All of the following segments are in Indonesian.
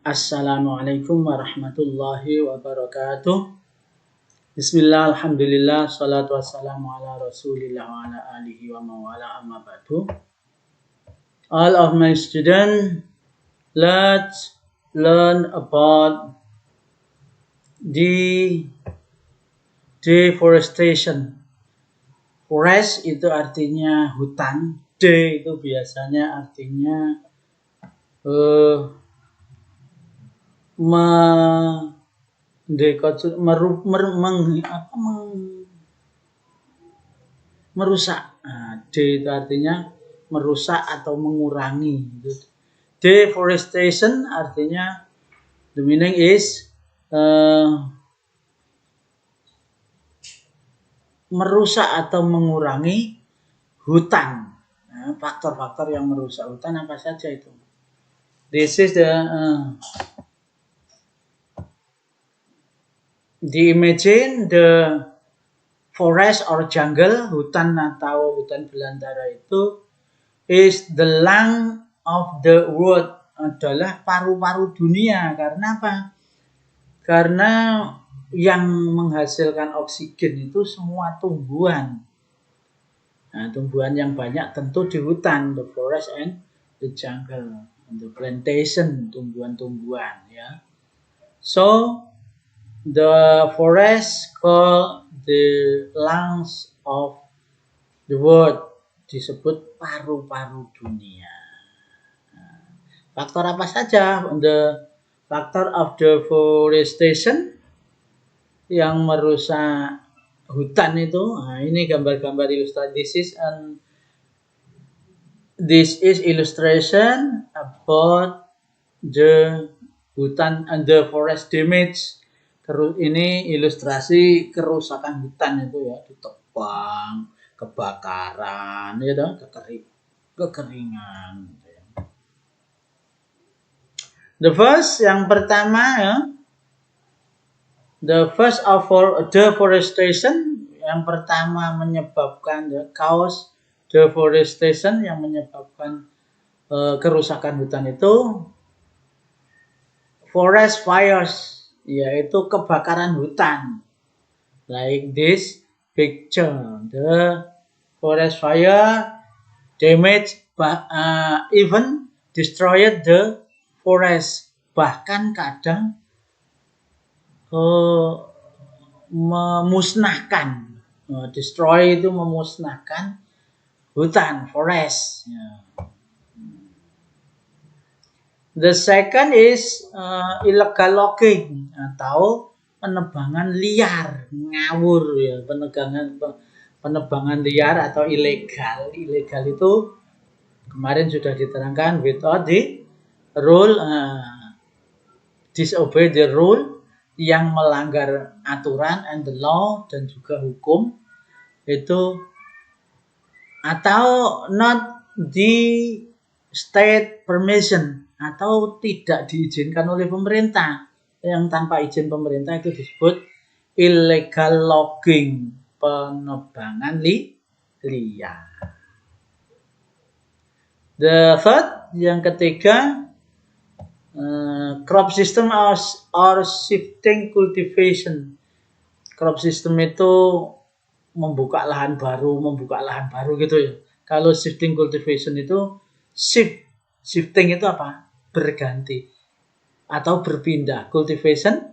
Assalamualaikum warahmatullahi wabarakatuh. Bismillah, alhamdulillah, salatu wassalamu ala rasulillah wa ala alihi wa mawala amma ba'du. All of my students, let's learn about the deforestation. Forest itu artinya hutan, de itu biasanya artinya merusak. D itu artinya merusak atau mengurangi. Deforestation artinya the meaning is merusak atau mengurangi hutan. Faktor-faktor yang merusak hutan apa saja itu? This is imagine the forest or jungle, hutan atau hutan belantara itu is the lung of the world, adalah paru-paru dunia. Karena apa? Karena yang menghasilkan oksigen itu semua tumbuhan. Nah, tumbuhan yang banyak tentu di hutan, the forest and the jungle, and the plantation, tumbuhan-tumbuhan, ya. So the forest called the lungs of the world, disebut paru-paru dunia. Faktor apa saja? The factor of deforestation yang merusak hutan itu. Nah, ini gambar-gambar ilustrasi. This is illustration about the hutan and the forest damage. Ini ilustrasi kerusakan hutan itu, ya, ditebang, kebakaran, ya, kekeringan. The first, yang pertama, ya, the first of deforestation, yang pertama menyebabkan cause deforestation, yang menyebabkan kerusakan hutan itu forest fires, yaitu kebakaran hutan. Like this picture, the forest fire damage even destroyed the forest, bahkan kadang memusnahkan. Destroy itu memusnahkan hutan, forest. The second is illegal logging atau penebangan liar, ngawur, ya, penebangan liar atau ilegal. Ilegal itu kemarin sudah diterangkan, without the rule, disobey the rule, yang melanggar aturan and the law, dan juga hukum itu, atau not the state permission, atau tidak diizinkan oleh pemerintah. Yang tanpa izin pemerintah itu disebut illegal logging, penebangan liar. The third, yang ketiga, crop system or shifting cultivation. Crop system itu membuka lahan baru gitu, ya. Kalau shifting cultivation itu shifting itu apa? Berganti atau berpindah. Cultivation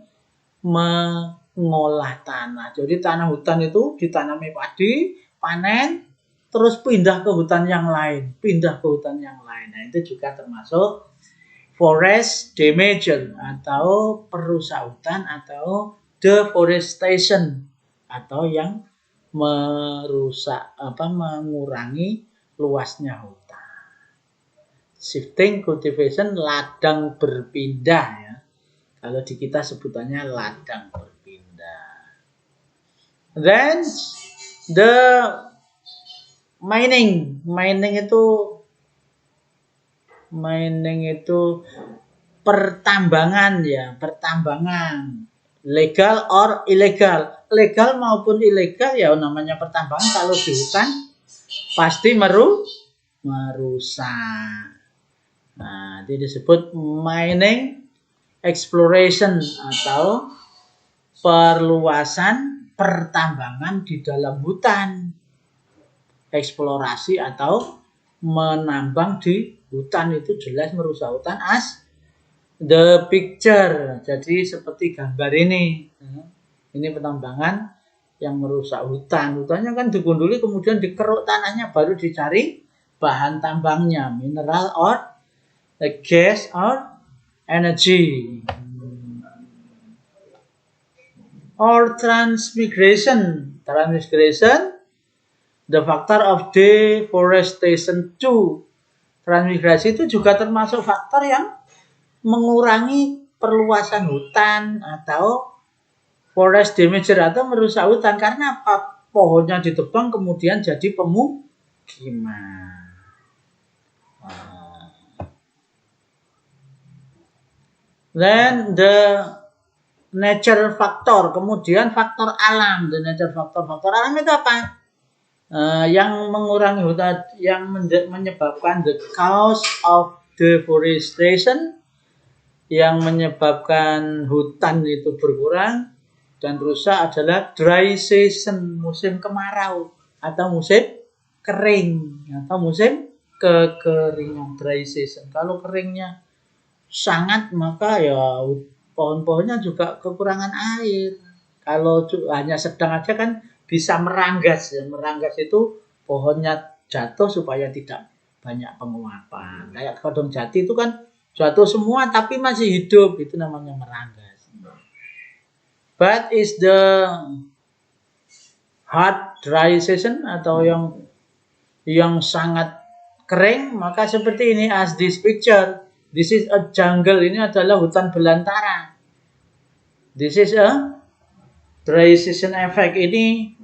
mengolah tanah. Jadi tanah hutan itu ditanami padi, panen, terus pindah ke hutan yang lain. Nah, itu juga termasuk forest damage atau perusak hutan atau deforestation, atau yang merusak mengurangi luasnya hutan. Shifting cultivation, ladang berpindah, ya. Kalau di kita sebutannya ladang berpindah. Then the mining itu pertambangan, ya, pertambangan. Legal or illegal. Legal maupun ilegal, ya, namanya pertambangan kalau di hutan pasti merusak. Nah, itu disebut mining exploration atau perluasan pertambangan di dalam hutan. Eksplorasi atau menambang di hutan itu jelas merusak hutan as the picture. Jadi seperti gambar ini. Ini penambangan yang merusak hutan. Hutannya kan digunduli kemudian dikeruk tanahnya baru dicari bahan tambangnya, mineral or gas or energy. Or transmigration. Transmigration, the factor of deforestation too. Transmigrasi itu juga termasuk faktor yang mengurangi perluasan hutan atau forest damager atau merusak hutan karena apa? Pohonnya ditebang kemudian jadi pemukiman. Then the nature factor, kemudian faktor alam. The nature factor, faktor alam itu apa? Yang mengurangi hutan, yang menyebabkan the cause of deforestation, yang menyebabkan hutan itu berkurang dan rusak adalah dry season, musim kemarau atau musim kering atau musim kekeringan. Dry season, kalau keringnya sangat maka ya pohon-pohonnya juga kekurangan air. Kalau hanya sedang aja kan bisa meranggas. Ya. Meranggas itu pohonnya jatuh supaya tidak banyak penguapan. Kayak kodong jati itu kan jatuh semua tapi masih hidup. Itu namanya meranggas. But is the hard dry season atau yang sangat kering, maka seperti ini as this picture. This is a jungle. Ini adalah hutan belantara. This is a dry season effect. Ini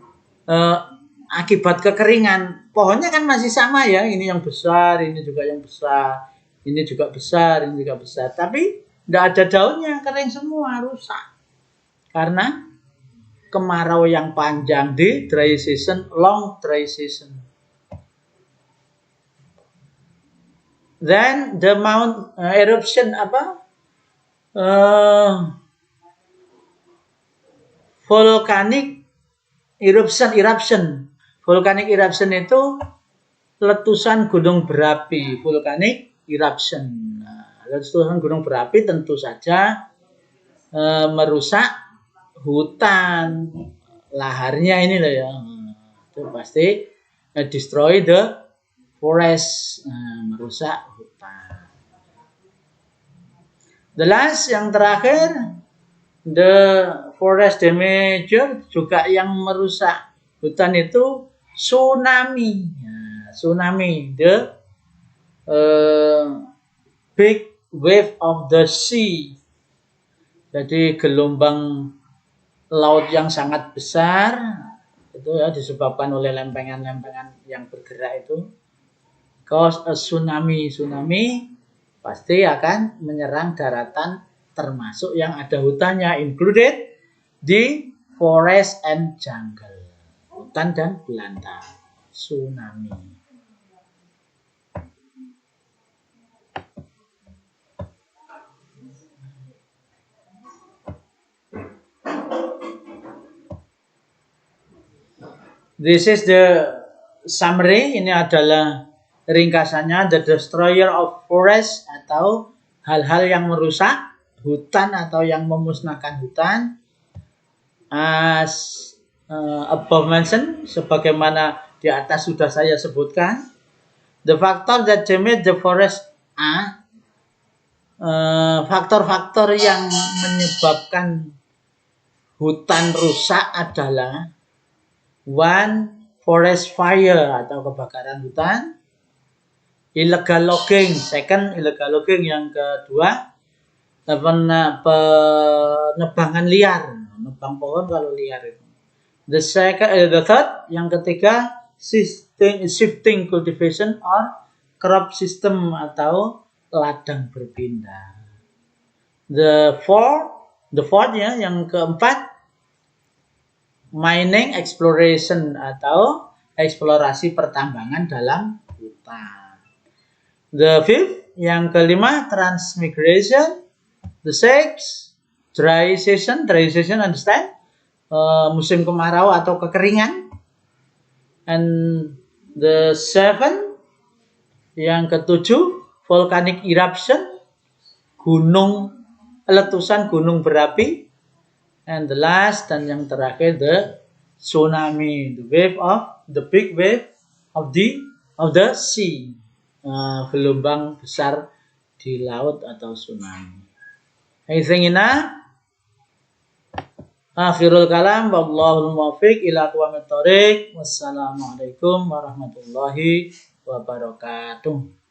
akibat kekeringan. Pohonnya kan masih sama ya. Ini yang besar, ini juga yang besar. Ini juga besar, ini juga besar. Tapi tidak ada daunnya, kering semua, rusak. Karena kemarau yang panjang di dry season, long dry season. Then the mount eruption apa? Volcanic eruption. Volcanic eruption itu letusan gunung berapi. Volcanic eruption. Letusan gunung berapi tentu saja merusak hutan. Laharnya ini loh ya. Itu pasti destroy the forest, merusak hutan. The last, yang terakhir, the forest damager juga yang merusak hutan itu tsunami. Tsunami, the big wave of the sea. Jadi gelombang laut yang sangat besar itu ya disebabkan oleh lempengan-lempengan yang bergerak itu. Cause a tsunami. Tsunami pasti akan menyerang daratan termasuk yang ada hutannya, included di forest and jungle. Hutan dan belantara. Tsunami. This is the summary. Ini adalah ringkasannya, the destroyer of forest atau hal-hal yang merusak hutan atau yang memusnahkan hutan. As above mentioned, sebagaimana di atas sudah saya sebutkan, the factor that damage the forest are faktor-faktor yang menyebabkan hutan rusak adalah one, forest fire atau kebakaran hutan, illegal logging, second illegal logging, yang kedua penebangan liar, nebang pohon kalau liar itu. The third, yang ketiga, shifting cultivation or crop system atau ladang berpindah. The fourth ya, yang keempat, mining exploration atau eksplorasi pertambangan dalam hutan. The fifth, yang kelima, transmigration. The sixth, dry season. Dry season, understand? Musim kemarau atau kekeringan. And the seventh, yang ketujuh, volcanic eruption. Letusan gunung berapi. And the last, dan yang terakhir, the tsunami, the big wave of the sea, gelombang besar di laut atau tsunami. Anything enough? Akhirul kalam, wallahul muwaffiq ila aqwamit thoriq. Wassalamualaikum warahmatullahi wabarakatuh.